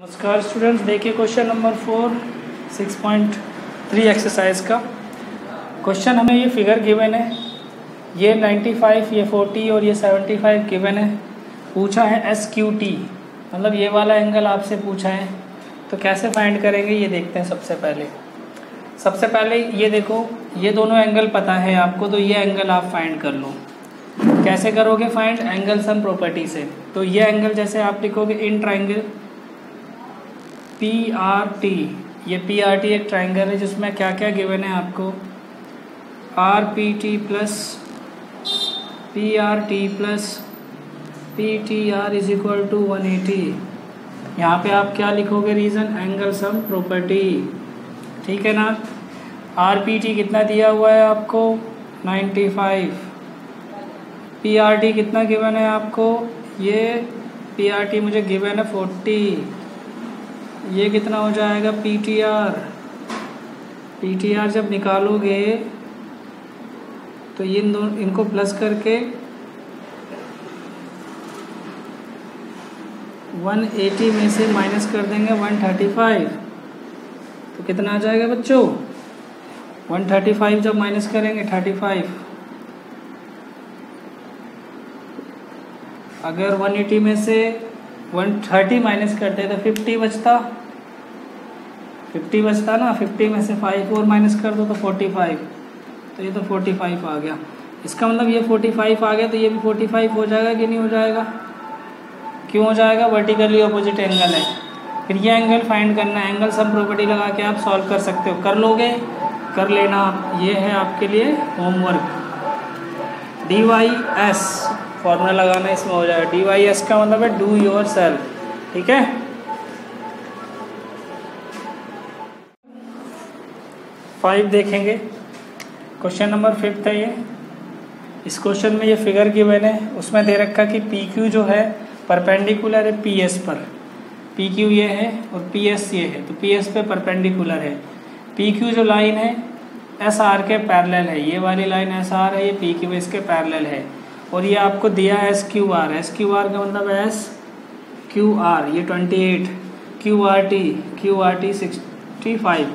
नमस्कार स्टूडेंट्स, देखिए question number 4 6.3 exercise का क्वेश्चन। हमें ये फिगर गिवन है, ये 95, ये 40 और ये 75 गिवन है। पूछा है SQT, मतलब ये वाला एंगल आपसे पूछा है। तो कैसे फाइंड करेंगे ये देखते हैं। सबसे पहले ये देखो, ये दोनों एंगल पता है आपको, तो ये एंगल आप फाइंड कर लो। कैसे करोगे फाइंड? एंगल सम प्रॉपर्टी से। तो ये एंगल जैसे आप लिखोगे इन ट्राइंगल PRT, ये PRT एक ट्राइंगल है जिसमें क्या क्या गिवन है आपको, RPT plus PRT plus PTR is equal to 180। यहाँ पे आप क्या लिखोगे? रीज़न एंगल सम प्रॉपर्टी, ठीक है ना। RPT कितना दिया हुआ है आपको? 95। PRT कितना गिवन है आपको? ये PRT मुझे गिवन है 40। ये कितना हो जाएगा? PTR जब निकालोगे तो ये इनको प्लस करके 180 में से माइनस कर देंगे 135। तो कितना आ जाएगा बच्चों? 135 जब माइनस करेंगे 35, अगर 180 में से 130 माइनस करते तो 50 बचता ना। 50 में से 5 और माइनस कर दो तो 45। तो ये तो 45 आ गया। इसका मतलब ये 45 आ गया, तो ये भी 45 हो जाएगा कि नहीं हो जाएगा? क्यों हो जाएगा? वर्टिकली अपोजिट एंगल है। फिर ये एंगल फाइंड करना है। एंगल सम प्रॉपर्टी लगा के आप सॉल्व कर सकते हो। कर लोगे? कर लेना। ये है आपके लिए होमवर्क। DYS फॉर्मूला लगाना, इसमें हो जाएगा। DYS का मतलब है डू योर सेल्फ, ठीक है। फाइव देखेंगे, क्वेश्चन नंबर 5 है ये। इस क्वेश्चन में ये फिगर गिवन है, उसमें दे रखा कि PQ जो है परपेंडिकुलर है PS पर। PQ ये है और PS ये है, तो PS पे परपेंडिकुलर है। PQ जो लाइन है SR के पैरेलल है, ये वाली लाइन SR है, ये PQ इसके पैरेलल है। और ये आपको दिया है SQR का मतलब SQR ये 28, QRT 65।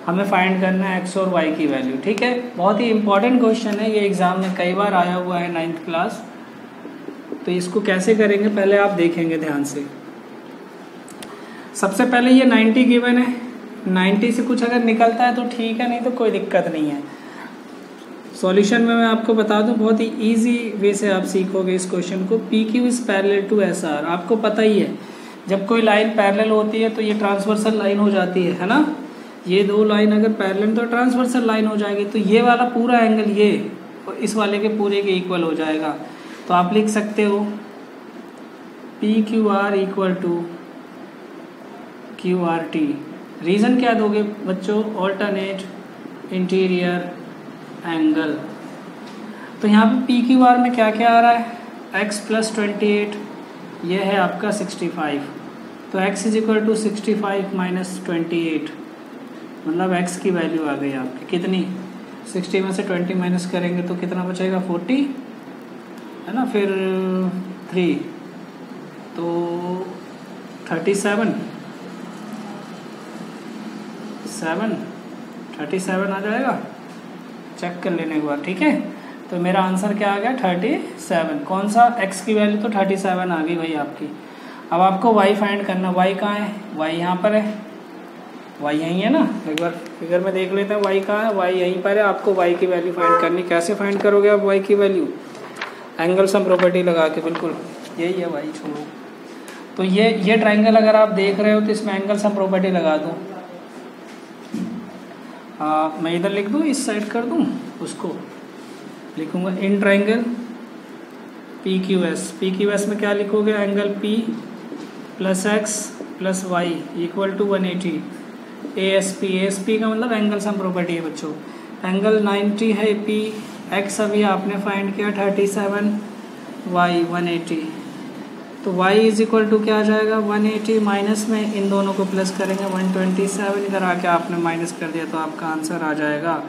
हमें फाइंड करना है X और Y की वैल्यू, ठीक है। बहुत ही इंपॉर्टेंट क्वेश्चन है ये, एग्जाम में कई बार आया हुआ है 9th क्लास। तो इसको कैसे करेंगे पहले आप देखेंगे ध्यान से। सबसे पहले ये 90 गिवन है, 90 से कुछ अगर निकलता है तो ठीक है, नहीं तो कोई दिक्कत नहीं है। सॉल्यूशन में मैं आपको बता दूं, बहुत ही इजी वे से आप सीखोगे इस क्वेश्चन को। PQ is parallel to SR, आपको पता ही है जब कोई लाइन पैरेलल होती है तो ये ट्रांसवर्सल लाइन हो जाती है ना। ये दो लाइन अगर पैरेलल तो ट्रांसवर्सल लाइन हो जाएगी। तो ये वाला पूरा एंगल ये और इस वाले के पूरे के इक्वल हो जाएगा। तो आप लिख सकते हो PQR equal to QRT। Reason क्या दोगे बच्चों? Alternate interior angle. तो यहाँ पे PQR में क्या क्या आ रहा है? X प्लस 28, यह है आपका 65। तो X is equal to 65 minus 28, मतलब X की वैल्यू आ गई आपकी कितनी? 60 में से 20 माइनस करेंगे तो कितना बचेगा? 40 है ना। फिर 3 तो 37 आ जाएगा। चेक कर लेने के बाद, ठीक है। तो मेरा आंसर क्या आ गया? 37। कौन सा? X की वैल्यू तो 37 आ गई भाई आपकी। अब आपको Y फाइंड करना। Y कहाँ है? Y यहाँ पर है, Y यहीं है ना। एक बार फिगर में देख लेते हैं Y कहाँ है। Y यहीं पर है। आपको Y की वैल्यू फाइंड करनी। कैसे फाइंड करोगे आप Y की वैल्यू? एंगल सम प्रॉपर्टी लगा के, बिल्कुल यही है Y, छोड़ो। तो ये ट्राइंगल अगर आप देख रहे हो तो इसमें एंगल सम प्रॉपर्टी लगा दूँ। मैं इधर लिख दूँ, इस साइड कर दूँ, उसको लिखूँगा इन ट्राइंगल PQS में क्या लिखोगे? Angle P plus X plus Y equal to 180। ASP का मतलब एंगल सम प्रॉपर्टी है बच्चों। एंगल 90 है P, X अभी आपने फाइंड किया 37, Y 180। तो Y इज इक्वल टू क्या आ जाएगा? 180 माइनस में इन दोनों को प्लस करेंगे 127। इधर आके आपने माइनस कर दिया तो आपका आंसर आ जाएगा।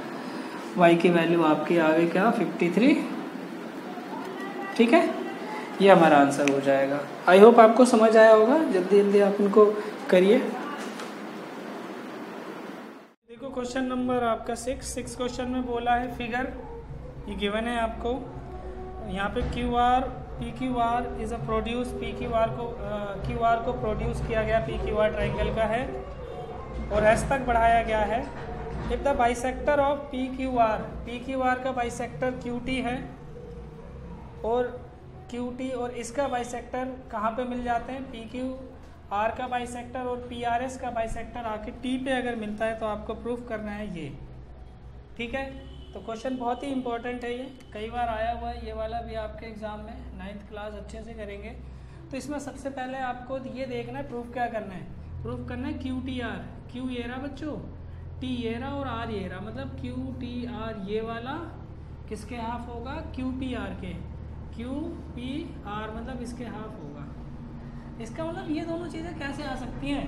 Y की वैल्यू आपकी आ गई क्या? 53, ठीक है। ये हमारा आंसर हो जाएगा। आई होप आपको समझ आया होगा। जल्दी जल्दी आप इनको करिए। देखो क्वेश्चन नंबर आपका 6 क्वेश्चन में बोला है फिगर, ये गिवन है आपको। यहाँ पे P Q R is a produce, Q R को प्रोड्यूस किया गया पी क्यू आर ट्राइंगल का है और एस तक बढ़ाया गया है। If the bisector of P Q are का बाइसेक्टर क्यू टी है और क्यू टी और इसका बाइसेक्टर कहाँ पे मिल जाते हैं, पी क्यू आर का बाइसेक्टर और पी आर एस का बाइसेक्टर आके टी पे अगर मिलता है तो आपको प्रूफ करना है ये। ठीक है, तो क्वेश्चन बहुत ही इंपॉर्टेंट है, ये कई बार आया हुआ है, ये वाला भी आपके एग्जाम में 9th क्लास अच्छे से करेंगे। तो इसमें सबसे पहले आपको ये देखना है प्रूफ क्या करना है, प्रूफ करना है क्यू टी आर, क्यू ये रहा बच्चों, टी ये रहा और आर ये रहा, मतलब क्यू टी आर ये वाला किसके हाफ होगा, क्यू पी आर के, क्यू पी आर मतलब इसके हाफ होगा। इसका मतलब ये दोनों चीज़ें कैसे आ सकती हैं,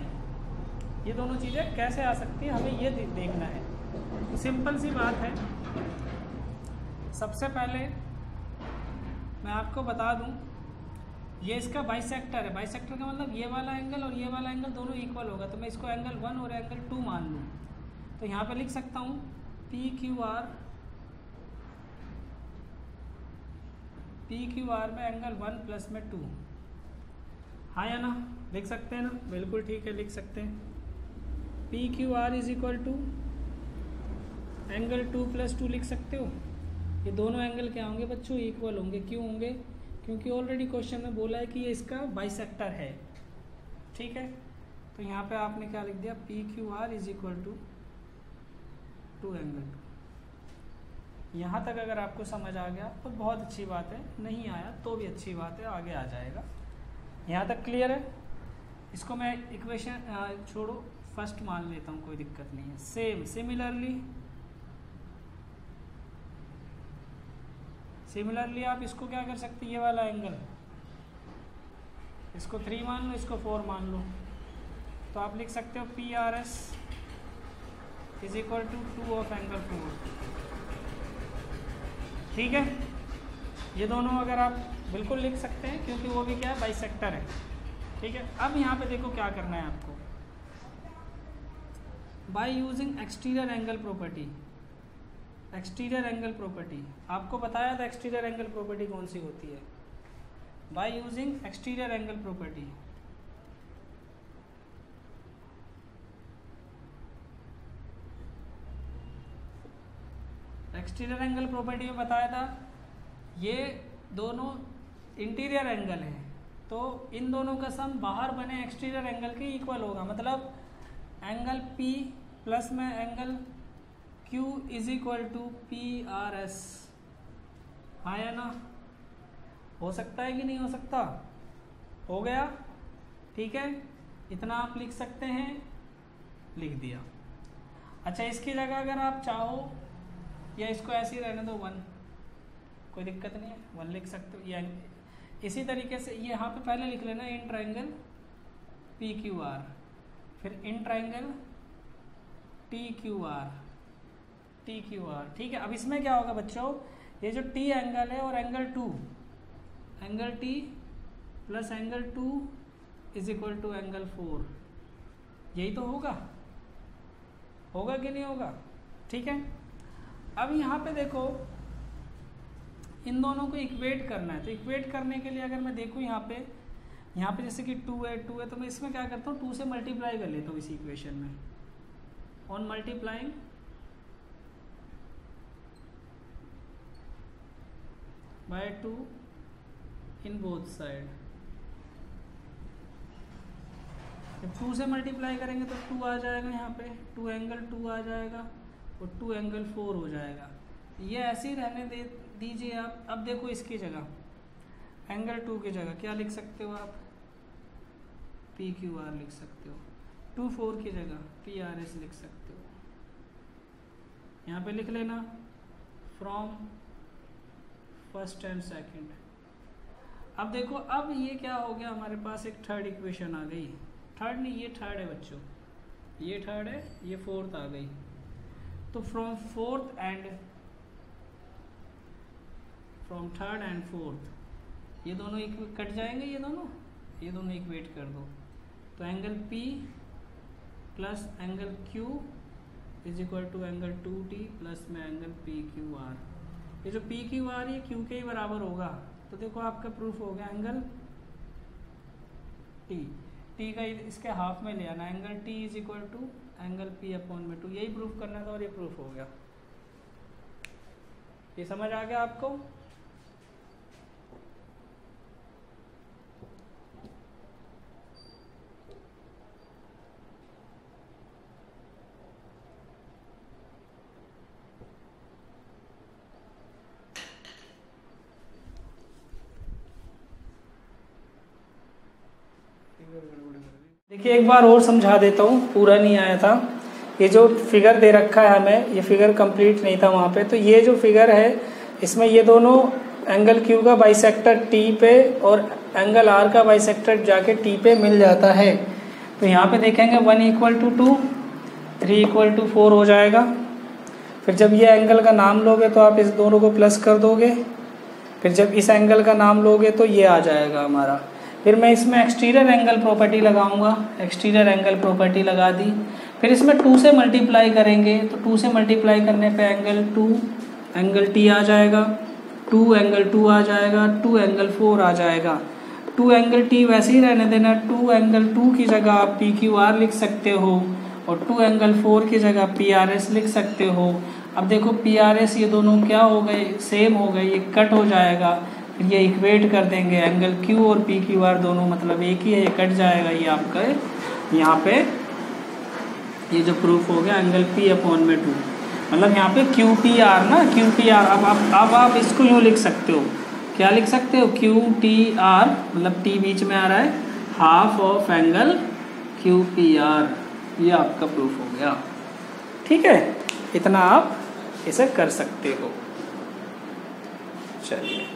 ये दोनों चीज़ें कैसे आ सकती हैं, हमें ये देखना है। तो सिंपल सी बात है, सबसे पहले मैं आपको बता दूं, ये इसका बाइसेक्टर है, बाइसेक्टर का मतलब ये वाला एंगल और ये वाला एंगल दोनों इक्वल होगा, तो मैं इसको एंगल 1 और एंगल 2 मान लूँ। तो यहाँ पे लिख सकता हूँ पी क्यू आर में एंगल 1 प्लस में 2, हाँ या ना, लिख सकते हैं ना, बिल्कुल ठीक है, लिख सकते हैं। P Q R is equal to angle 2 plus 2 लिख सकते हो। ये दोनों एंगल क्या होंगे बच्चों, इक्वल होंगे। क्यों होंगे, क्योंकि ऑलरेडी क्वेश्चन में बोला है कि ये इसका बाइसेक्टर है। ठीक है, तो यहाँ पे आपने क्या लिख दिया, P Q R is equal to 2 angle 2। यहाँ तक अगर आपको समझ आ गया तो बहुत अच्छी बात है, नहीं आया तो भी अच्छी बात है, आगे आ जाएगा। यहाँ तक क्लियर है। इसको मैं इक्वेशन छोड़ो, फर्स्ट मान लेता हूँ, कोई दिक्कत नहीं है। सिमिलरली आप इसको क्या कर सकते हैं, ये वाला एंगल, इसको 3 मान लो, इसको 4 मान लो, तो आप लिख सकते हो P R S is equal to 2 of angle 4। ठीक है, ये दोनों अगर आप बिल्कुल लिख सकते हैं, क्योंकि वो भी क्या है, बाइसेक्टर है। ठीक है, अब यहाँ पे देखो क्या करना है आपको, by using exterior angle property. Exterior angle property आपको बताया था, एक्सटीरियर एंगल प्रॉपर्टी कौन सी होती है, by using exterior angle property. Exterior angle property में बताया था, ये दोनों इंटीरियर एंगल है, तो इन दोनों का सम बाहर बने एक्सटीरियर एंगल के इक्वल होगा। मतलब एंगल P प्लस में angle Q is equal to P R S, हाँ या ना, हो सकता है कि नहीं हो सकता, हो गया। ठीक है, इतना आप लिख सकते हैं, लिख दिया। अच्छा, इसकी जगह अगर आप चाहो या इसको ऐसे ही रहने दो 1, कोई दिक्कत नहीं है, 1 लिख सकते हो। या इसी तरीके से ये यहाँ पे पहले लिख लेना in triangle P Q R, फिर in triangle T Q R. ठीक है, अब इसमें क्या होगा बच्चों, ये जो टी एंगल है और angle 2, angle T plus angle 2 is equal to angle 4, यही तो होगा कि नहीं होगा। ठीक है, अब यहाँ पे देखो, इन दोनों को इक्वेट करना है, तो इक्वेट करने के लिए अगर मैं देखूँ यहाँ पे जैसे कि 2 है तो मैं इसमें क्या करता हूँ, 2 से मल्टीप्लाई कर लेता हूँ इस इक्वेशन में, on multiplying by 2 in both side. जब 2 से मल्टीप्लाई करेंगे तो 2 आ जाएगा यहाँ पे, 2 एंगल 2 आ जाएगा और 2 एंगल 4 हो जाएगा। ये ऐसे ही रहने दीजिए आप। अब देखो इसकी जगह एंगल 2 की जगह क्या लिख सकते हो आप, पी क्यू आर लिख सकते हो, 2 4 की जगह पी आर एस लिख सकते हो। यहाँ पे लिख लेना फ्रॉम फर्स्ट एंड सेकंड। अब देखो, अब ये क्या हो गया, हमारे पास एक थर्ड इक्वेशन आ गई, थर्ड नहीं, ये थर्ड है बच्चों, ये थर्ड है, ये फोर्थ आ गई। तो फ्रॉम थर्ड एंड फोर्थ ये दोनों कट जाएंगे, ये दोनों इक्वेट कर दो। तो angle P plus angle Q is equal to angle 2T plus में एंगल PQR। ये जो PQR ये Q के ही बराबर होगा। तो देखो आपका प्रूफ हो गया एंगल T का इसके हाफ में ले आना, angle T is equal to angle P upon में 2। यही प्रूफ करना था और ये प्रूफ हो गया। ये समझ आ गया आपको? देखिए एक बार और समझा देता हूँ, पूरा नहीं आया था। ये जो फिगर दे रखा है हमें, ये फिगर कंप्लीट नहीं था वहाँ पे। तो ये जो फिगर है इसमें ये दोनों एंगल Q का बाइसेक्टर T पे और एंगल R का बाइसेक्टर जाके T पे मिल जाता है। तो यहाँ पे देखेंगे 1 = 2, 3 = 4 हो जाएगा। फिर जब ये एंगल का नाम लोगे तो आप इस दोनों को प्लस कर दोगे। फिर जब इस एंगल का नाम लोगे तो ये आ जाएगा हमारा। फिर मैं इसमें एक्सटीरियर एंगल प्रॉपर्टी लगाऊंगा, एक्सटीरियर एंगल प्रॉपर्टी लगा दी। फिर इसमें 2 से मल्टीप्लाई करेंगे, तो 2 से मल्टीप्लाई करने पे एंगल 2 एंगल T आ जाएगा, 2 एंगल 2 आ जाएगा, 2 एंगल 4 आ जाएगा। 2 एंगल T वैसे ही रहने देना, 2 एंगल 2 की जगह आप PQR लिख सकते हो और 2 एंगल 4 की जगह PRS लिख सकते हो। अब देखो PRS ये दोनों क्या हो गए, सेम हो गए, ये कट हो जाएगा। फिर ये इक्वेट कर देंगे, एंगल Q और PQR दोनों मतलब एक ही है, ये कट जाएगा। ये आपका यहाँ पे ये जो प्रूफ हो गया एंगल P अपॉन में 2, मतलब यहाँ पे QPR ना, QPR। अब आप इसको यूँ लिख सकते हो, क्या लिख सकते हो, QTR, मतलब T बीच में आ रहा है, हाफ ऑफ एंगल QPR। ये आपका प्रूफ हो गया। ठीक है, इतना आप इसे कर सकते हो। चलिए।